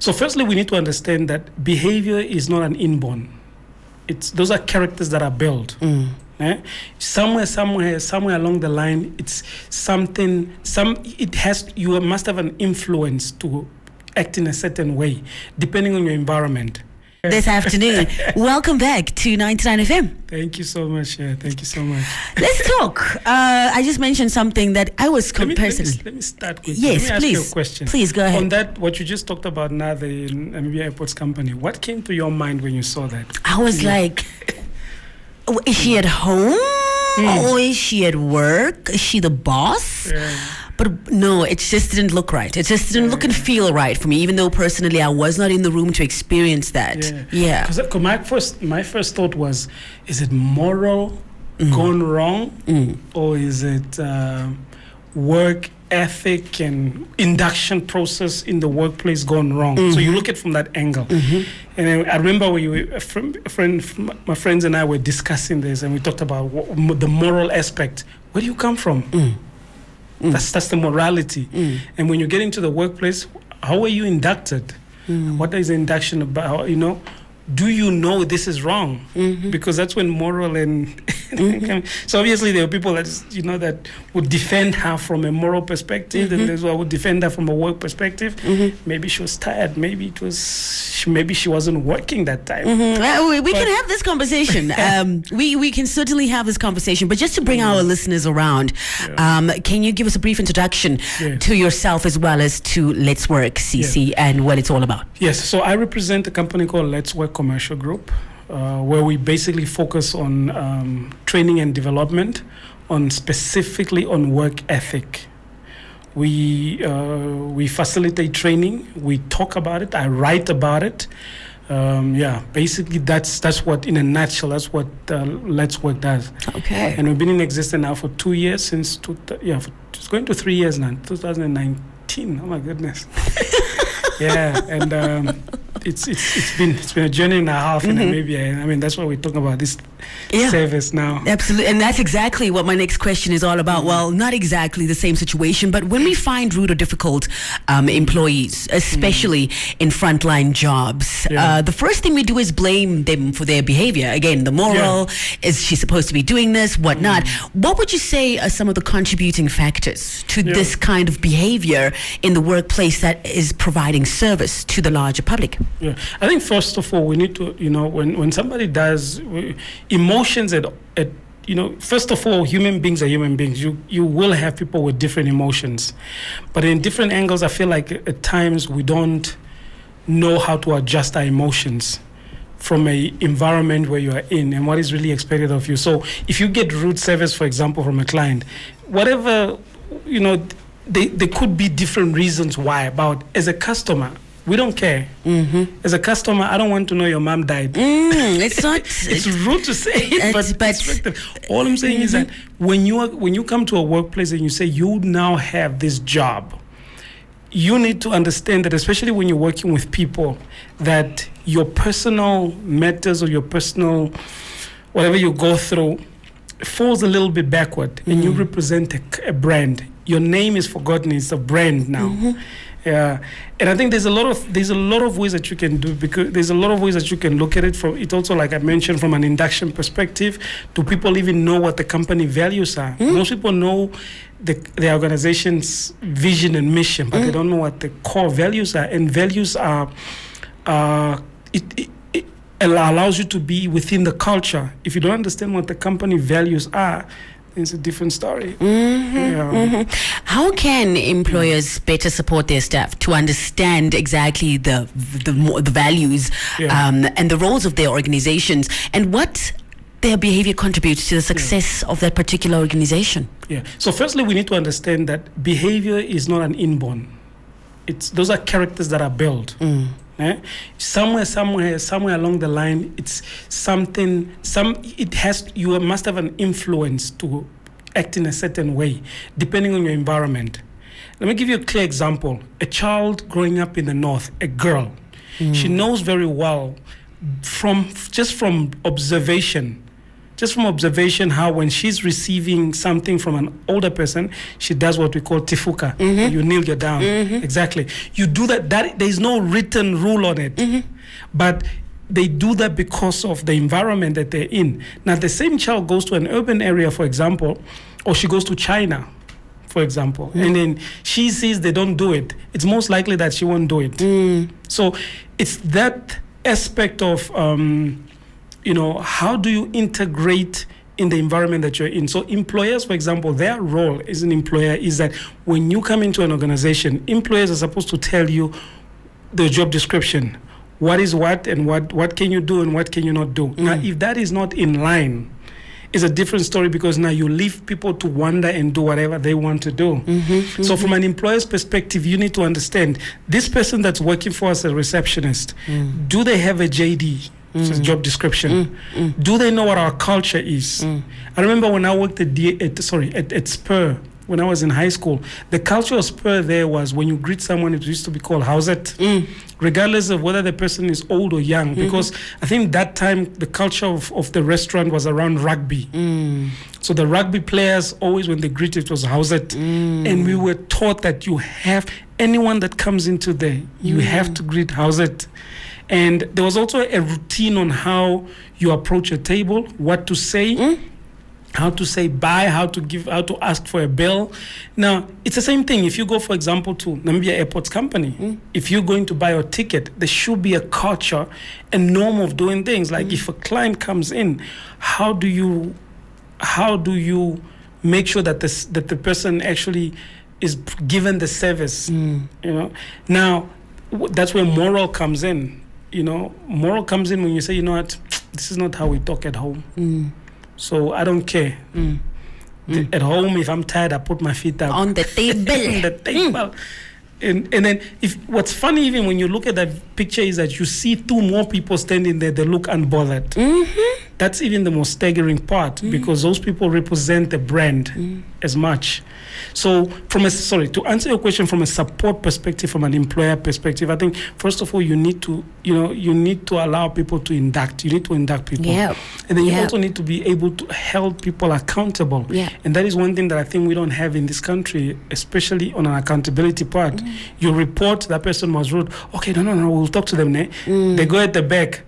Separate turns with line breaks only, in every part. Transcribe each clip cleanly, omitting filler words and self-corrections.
So firstly, we need to understand that behavior is not an inborn. Those are characters that are built. Somewhere along the line, it's something. You must have an influence to act in a certain way, depending on your environment.
This afternoon, welcome back to 99 FM.
Thank you so much. Thank you so much.
Let's talk. I just mentioned something that I was personally.
Let me start quickly.
Yes,
let me
please.
ask you a question.
Please go ahead.
On that, what you just talked about now, the Namibia Airports Company. What came to your mind when you saw that?
I was like, is she at home or is she at work? Is she the boss?
Yeah.
But no, it just didn't look right. It just didn't look and feel right for me, even though personally I was not in the room to experience that. Yeah.
Because my first thought was, is it moral gone wrong? Or is it work ethic and induction process in the workplace gone wrong? So you look at it from that angle. And I remember my friends and I were discussing this, and we talked about the moral aspect. Where do you come from? That's the morality. And when you get into the workplace, how are you inducted? What is the induction about? Do you know this is wrong? Because that's when moral and so obviously there are people that that would defend her from a moral perspective, and there's one would defend her from a work perspective. Maybe she was tired. Maybe she wasn't working that time.
We can have this conversation. We can certainly have this conversation. But just to bring our listeners around, can you give us a brief introduction to yourself as well as to Let's Work CC and what it's all about?
Yes. So I represent a company called Let's Work Commercial Group, where we basically focus on training and development, specifically on work ethic. We facilitate training. We talk about it. I write about it. Basically that's what, in a nutshell, that's what Let's Work does.
Okay.
And we've been in existence now for 2 years, it's going to 3 years now, 2019. Oh my goodness. And it's been a journey and a half in Namibia. I mean, that's what we're talking about, this service now.
Absolutely. And that's exactly what my next question is all about. Well, not exactly the same situation, but when we find rude or difficult employees, especially in frontline jobs, the first thing we do is blame them for their behavior. Again, the moral, is she supposed to be doing this, whatnot. What would you say are some of the contributing factors to this kind of behavior in the workplace that is providing service to the larger public?
Yeah, I think first of all, we need to, when somebody does emotions first of all, human beings are human beings. You will have people with different emotions, but in different angles, I feel like at times we don't know how to adjust our emotions from a environment where you are in and what is really expected of you. So if you get rude service, for example, from a client, whatever, there could be different reasons why. But as a customer, we don't care. As a customer, I don't want to know your mom died.
It's not.
It's rude to say it, but expected. All I'm saying is that when you come to a workplace and you say you now have this job, you need to understand that, especially when you're working with people, that your personal matters or your personal whatever you go through falls a little bit backward, and you represent a brand. Your name is forgotten; it's a brand now. And I think there's a lot of ways that you can do, because there's a lot of ways that you can look at it from. It also, like I mentioned, from an induction perspective. Do people even know what the company values are? Most people know the organization's vision and mission, but they don't know what the core values are. And values are it allows you to be within the culture. If you don't understand what the company values are, it's a different story.
How can employers better support their staff to understand exactly the values and the roles of their organizations, and what their behavior contributes to the success of that particular organization?
So firstly, we need to understand that behavior is not an inborn. Those are characters that are built. Somewhere along the line, it's something. You must have an influence to act in a certain way, depending on your environment. Let me give you a clear example. A child growing up in the north, a girl, she knows very well from observation. just from observation, how when she's receiving something from an older person, she does what we call tifuka. You kneel you down. Exactly. You do that. There's no written rule on it. But they do that because of the environment that they're in. Now, the same child goes to an urban area, for example, or she goes to China, for example, and then she sees they don't do it. It's most likely that she won't do it. So it's that aspect of, how do you integrate in the environment that you're in? So employers, for example, their role as an employer is that when you come into an organization, employers are supposed to tell you the job description. What is what, and what can you do and what can you not do? Now, if that is not in line, it's a different story, because now you leave people to wander and do whatever they want to do. So from an employer's perspective, you need to understand this person that's working for us as a receptionist, do they have a JD, which is job description? Do they know what our culture is? I remember when I worked at Spur, when I was in high school, the culture of Spur there was when you greet someone, it used to be called how's it, regardless of whether the person is old or young, because I think that time the culture of the restaurant was around rugby. So the rugby players always, when they greeted, it was how's it, and we were taught that you have, anyone that comes into there, you have to greet how's it. And there was also a routine on how you approach a table, what to say, how to say bye, how to ask for a bill. Now, it's the same thing. If you go, for example, to Namibia Airports Company, if you're going to buy a ticket, there should be a culture, a norm of doing things. Like if a client comes in, how do you make sure that the person actually is given the service? Now, that's where moral comes in. Moral comes in when you say, you know what, this is not how we talk at home. So I don't care. At home, if I'm tired, I put my feet up
on the table.
On the table. And then what's funny, even when you look at that picture, is that you see two more people standing there. They look unbothered. That's even the most staggering part, because those people represent the brand as much. So to answer your question, from a support perspective, from an employer perspective, I think first of all you need to allow people to induct. You need to induct people, and then you also need to be able to hold people accountable. And that is one thing that I think we don't have in this country, especially on an accountability part. You report that person was rude. Okay, no, we'll talk to them. They go at the back.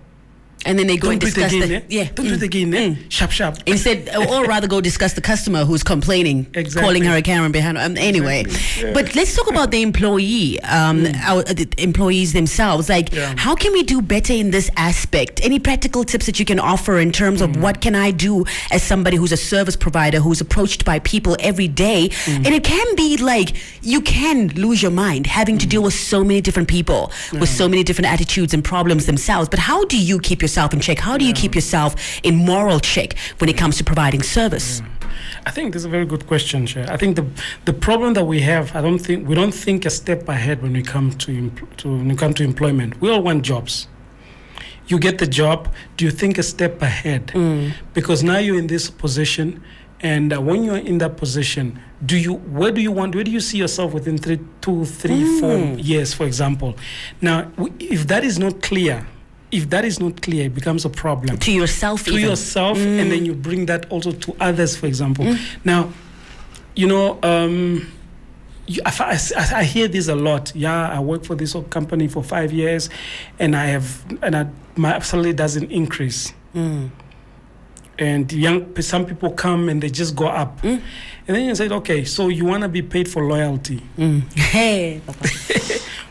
And then they go and discuss
don't do it again. Sharp.
Instead, or rather go discuss the customer who's complaining, calling her a Karen behind. Anyway, but let's talk about the employee, the employees themselves. How can we do better in this aspect? Any practical tips that you can offer in terms of what can I do as somebody who's a service provider who's approached by people every day? And it can be like you can lose your mind having to deal with so many different people with so many different attitudes and problems themselves. But how do you keep yourself in check? How do you keep yourself in moral check when it comes to providing service?
I think that's a very good question, Cher. I think the problem that we have, we don't think a step ahead when we come to employment. We all want jobs. You get the job. Do you think a step ahead? Because now you're in this position, and when you're in that position, where do you see yourself within 2, 3, 4 years, for example? Now, if that is not clear, it becomes a problem. To yourself, and then you bring that also to others, for example. Now, I hear this a lot. I work for this company for 5 years, and my salary doesn't increase. And some people come and they just go up. And then you say, okay, so you want to be paid for loyalty.
Hey, Papa.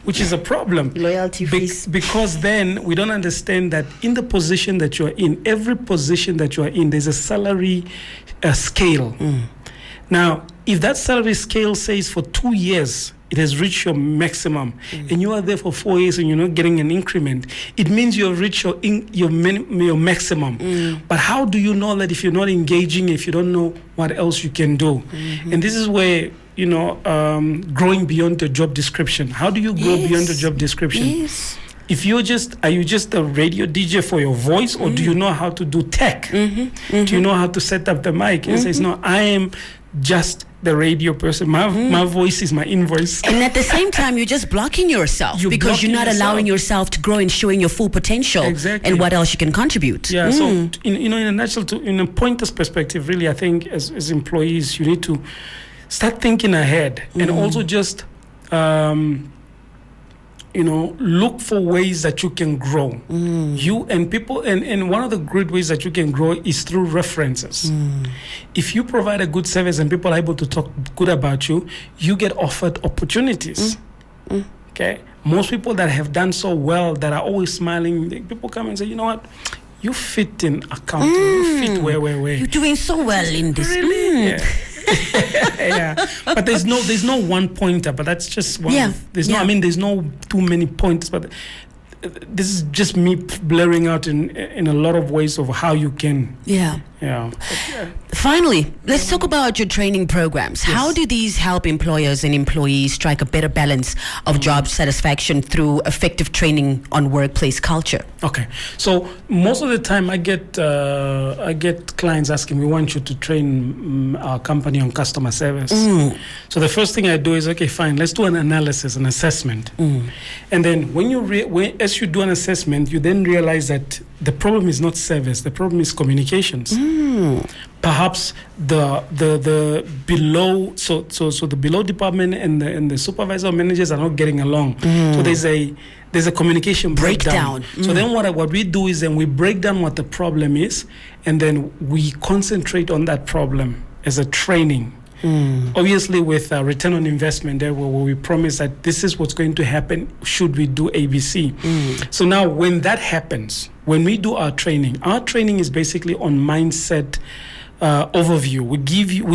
Which is a problem.
Loyalty fees.
Because then we don't understand that in the position that you're in, every position that you're in, there's a salary scale. Now, if that salary scale says for 2 years, it has reached your maximum, and you are there for 4 years and you're not getting an increment, it means you have reached your maximum. But how do you know that if you're not engaging, if you don't know what else you can do? And this is where, growing beyond the job description. How do you grow beyond the job description? If are you just a radio DJ for your voice, or do you know how to do tech? Do you know how to set up the mic? And says, no, I am just the radio person. My voice is my invoice.
And at the same time, you're just blocking yourself because you're not allowing yourself to grow and showing your full potential and what else you can contribute.
Yeah, so in a nutshell, in a pointer's perspective, really, I think as employees, you need to start thinking ahead and also just look for ways that you can grow. You and people, and one of the great ways that you can grow is through references. If you provide a good service and people are able to talk good about you, you get offered opportunities. Okay, most people that have done so well, that are always smiling, people come and say, you know what, you fit in accounting, you fit where.
You're doing so well in this.
Really? Yeah. Yeah, but there's no one pointer, but that's just one.
Yeah.
There's no too many points, but this is just me blaring out in a lot of ways of how you can.
Yeah. Finally, let's talk about your training programs. Yes. How do these help employers and employees strike a better balance of job satisfaction through effective training on workplace culture?
Okay, so most of the time I get clients asking, we want you to train our company on customer service. So the first thing I do is, okay, fine, let's do an analysis, an assessment. And then as you do an assessment, you then realize that the problem is not service, the problem is communications. Perhaps the below, so the below department and the supervisor or managers are not getting along. So there's a communication breakdown. So then what we do is then we break down what the problem is, and then we concentrate on that problem as a training. Obviously with return on investment there, where we promise that this is what's going to happen should we do ABC. So now when that happens, when we do our training is basically on mindset overview. We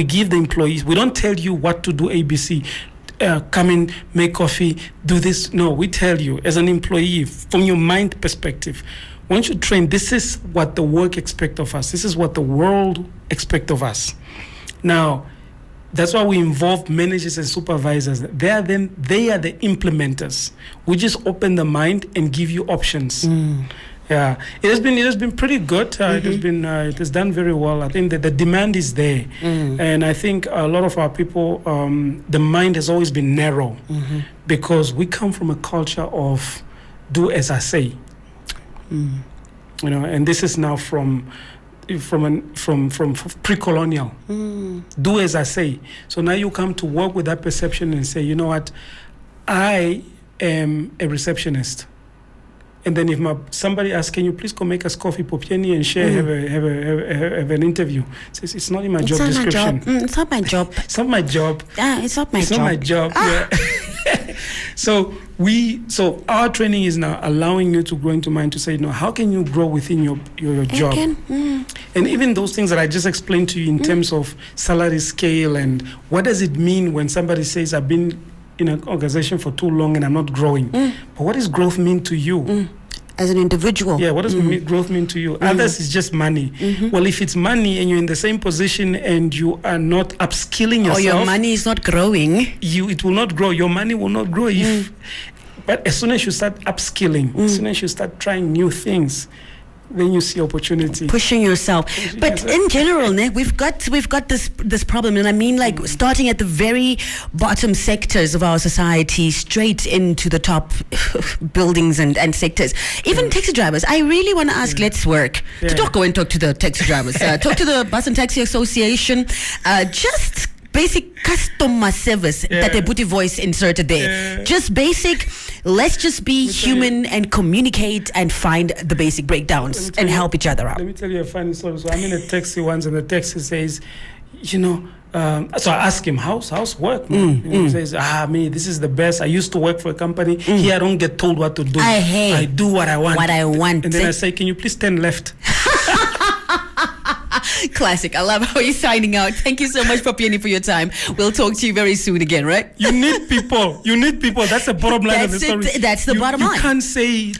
give the employees, we don't tell you what to do ABC. Come in, make coffee, do this. No, we tell you as an employee from your mind perspective, once you train, this is what the work expects of us. This is what the world expects of us. Now, that's why we involve managers and supervisors. They are the implementers. We just open the mind and give you options. Yeah, it has been pretty good. It has done very well. I think that the demand is there, and I think a lot of our people, the mind has always been narrow, because we come from a culture of do as I say. And this is now from pre-colonial. Do as I say. So now you come to work with that perception and say, you know what, I am a receptionist. And then if somebody asks, can you please come make us coffee, Popyeni, and share, have an interview? Says it's not in my job description.
It's not my job.
It's not my job.
It's not my job.
It's not my job. Yeah. So our training is now allowing you to grow into mind to say, how can you grow within your job? And even those things that I just explained to you in terms of salary scale and what does it mean when somebody says, I've been in an organization for too long and I'm not growing. But what does growth mean to you?
As an individual.
Yeah, what does growth mean to you? Others is just money. Well, if it's money and you're in the same position and you are not upskilling yourself,
or your money is not growing,
it will not grow. Your money will not grow. But as soon as you start upskilling, as soon as you start trying new things, then you see opportunity.
Pushing yourself. But in general, we've got this problem, and I mean starting at the very bottom sectors of our society straight into the top buildings and sectors. Even taxi drivers. I really want to ask Let's Work to go and talk to the taxi drivers. Talk to the Bus and Taxi Association. Just basic customer service that they put your voice inserted there. Just basic. Let's just be human and communicate and find the basic breakdowns and help each other out.
Let me tell you a funny story. So I'm in a taxi once, and the taxi says, so I ask him, how's work, man? He says, me, this is the best. I used to work for a company. Here I don't get told what to do. I do what I want. And then I say, can you please turn left?
Classic. I love how you're signing out. Thank you so much, Popyeni, for your time. We'll talk to you very soon again, right?
You need people. That's the bottom line of the story.
That's the bottom line.
You can't say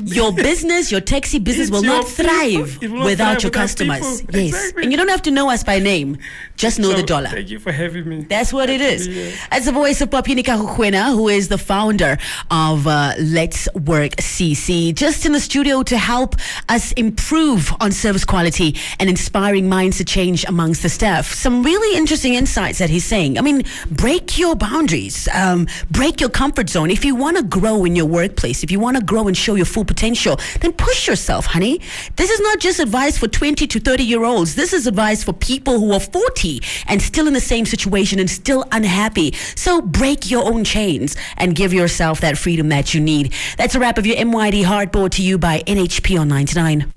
your business, your taxi business will not thrive without your customers. Yes. Exactly. And you don't have to know us by name. Just know the dollar.
Thank you for having me.
That's what it is. As the voice of Popyeni Kaxuxwena, who is the founder of Let's Work CC, just in the studio to help us improve on service quality and inspiring minds mindset change amongst the staff. Some really interesting insights that he's saying. I mean, break your boundaries, break your comfort zone. If you want to grow in your workplace, if you want to grow and show your full potential, then push yourself, honey. This is not just advice for 20 to 30-year-olds. This is advice for people who are 40 and still in the same situation and still unhappy. So break your own chains and give yourself that freedom that you need. That's a wrap of your MYD Heart, brought to you by NHP on 99.